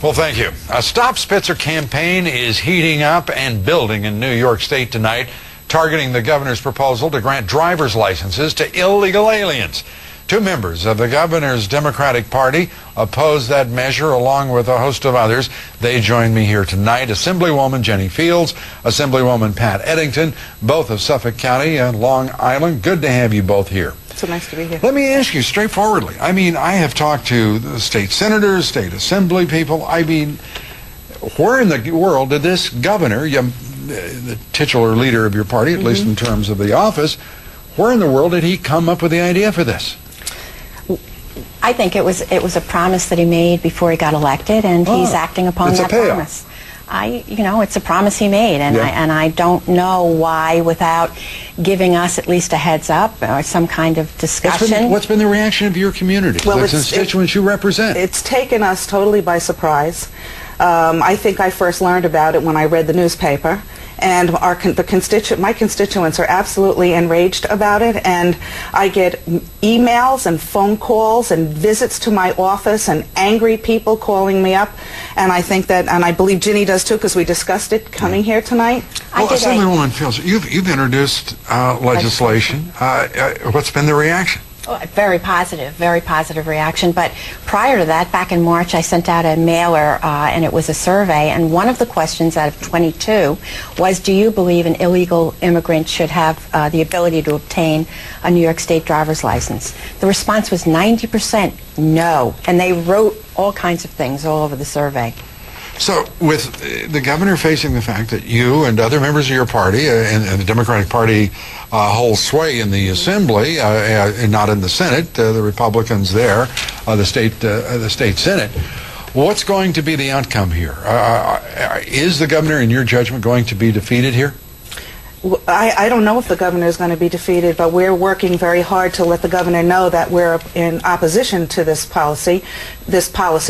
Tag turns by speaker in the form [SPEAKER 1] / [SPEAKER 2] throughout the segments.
[SPEAKER 1] Well, thank you. A Stop Spitzer campaign is heating up and building in New York State tonight, targeting the governor's proposal to grant driver's licenses to illegal aliens. Two members of the governor's Democratic Party oppose that measure, along with a host of others. They join me here tonight. Assemblywoman Ginny Fields, Assemblywoman Pat Eddington, both of Suffolk County and Long Island. Good to have you both here.
[SPEAKER 2] So nice to be here.
[SPEAKER 1] Let me ask you straightforwardly. I mean, I have talked to the state senators, state assembly people. I mean, where in the world did this governor, the titular leader of your party, at least in terms of the office, where in the world did he come up with the idea for this?
[SPEAKER 2] I think it was a promise that he made before he got elected, and he's acting upon that promise. It's a promise he made, and I don't know why, without giving us at least a heads up or some kind of discussion.
[SPEAKER 1] What's been the reaction of your community, the constituents you represent?
[SPEAKER 3] It's taken us totally by surprise. I think I first learned about it when I read the newspaper, and my constituents are absolutely enraged about it, and I get emails and phone calls and visits to my office and angry people calling me up, and I think that, and I believe Ginny does too, because we discussed it coming here tonight.
[SPEAKER 1] Well, Assemblywoman Fields, you've introduced legislation. What's been the reaction?
[SPEAKER 2] Very positive reaction. But prior to that, back in March, I sent out a mailer, and it was a survey, and one of the questions out of 22 was, do you believe an illegal immigrant should have the ability to obtain a New York State driver's license? The response was 90% no, and they wrote all kinds of things all over the survey.
[SPEAKER 1] So, with the governor facing the fact that you and other members of your party and the Democratic Party hold sway in the Assembly, and not in the Senate, the Republicans there, the state Senate, what's going to be the outcome here? Is the governor, in your judgment, going to be defeated here?
[SPEAKER 3] I don't know if the governor is going to be defeated, but we're working very hard to let the governor know that we're in opposition to this policy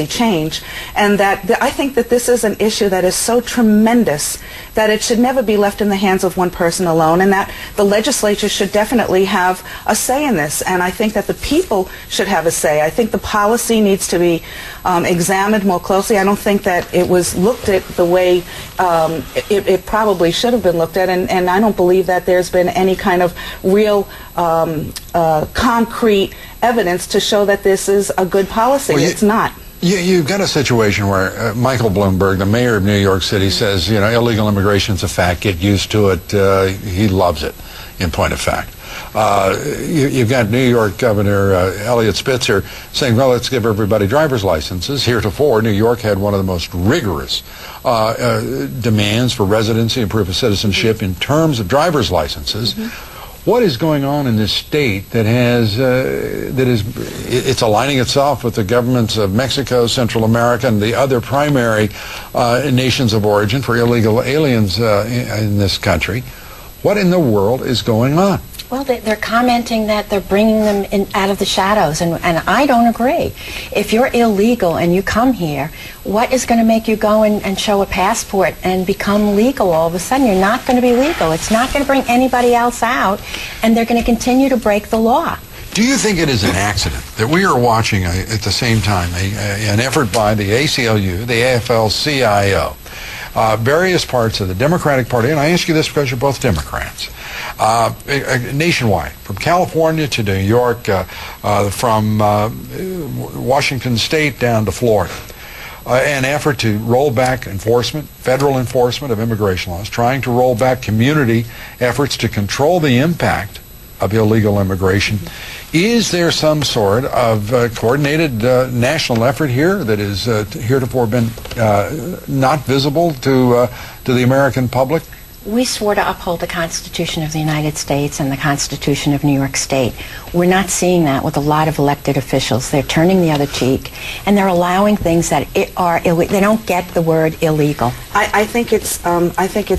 [SPEAKER 3] change, and that I think that this is an issue that is so tremendous that it should never be left in the hands of one person alone, and that the legislature should definitely have a say in this, and I think that the people should have a say. I think the policy needs to be examined more closely. I don't think that it was looked at the way it probably should have been looked at, and I don't believe that there's been any kind of real concrete evidence to show that this is a good policy. Well, it's not.
[SPEAKER 1] You've got a situation where Michael Bloomberg, the mayor of New York City, says, illegal immigration's a fact, get used to it. He loves it, in point of fact. You've got New York Governor Eliot Spitzer saying, well, let's give everybody driver's licenses. Heretofore, New York had one of the most rigorous demands for residency and proof of citizenship in terms of driver's licenses. What is going on in this state that it's aligning itself with the governments of Mexico, Central America, and the other primary nations of origin for illegal aliens in this country? What in the world is going on?
[SPEAKER 2] Well, they're commenting that they're bringing them out of the shadows, and I don't agree. If you're illegal and you come here, what is going to make you go and show a passport and become legal all of a sudden? You're not going to be legal. It's not going to bring anybody else out, and they're going to continue to break the law.
[SPEAKER 1] Do you think it is an accident that we are watching at the same time an effort by the ACLU, the AFL-CIO, various parts of the Democratic Party, and I ask you this because you're both Democrats, nationwide, from California to New York, from Washington State down to Florida, an effort to roll back enforcement, federal enforcement of immigration laws, trying to roll back community efforts to control the impact of illegal immigration. Is there some sort of coordinated national effort here that has heretofore been not visible to the American public?
[SPEAKER 2] We swore to uphold the Constitution of the United States and the Constitution of New York State. We're not seeing that with a lot of elected officials. They're turning the other cheek, and they're allowing things that are illegal. They don't get the word illegal.
[SPEAKER 3] I think it's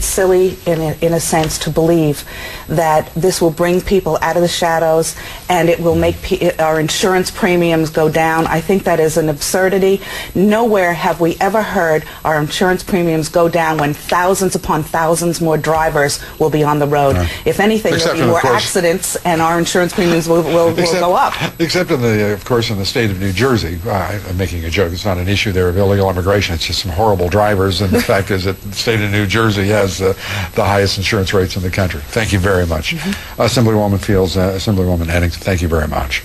[SPEAKER 3] silly in a sense to believe that this will bring people out of the shadows and it will make our insurance premiums go down. I think that is an absurdity. Nowhere have we ever heard our insurance premiums go down when thousands upon thousands more more drivers will be on the road. If anything, there'll be more accidents, and our insurance premiums will go up.
[SPEAKER 1] Except, of course, in the state of New Jersey. I'm making a joke. It's not an issue there of illegal immigration. It's just some horrible drivers, and the fact is that the state of New Jersey has the highest insurance rates in the country. Thank you very much. Assemblywoman Fields, Assemblywoman Eddington, thank you very much.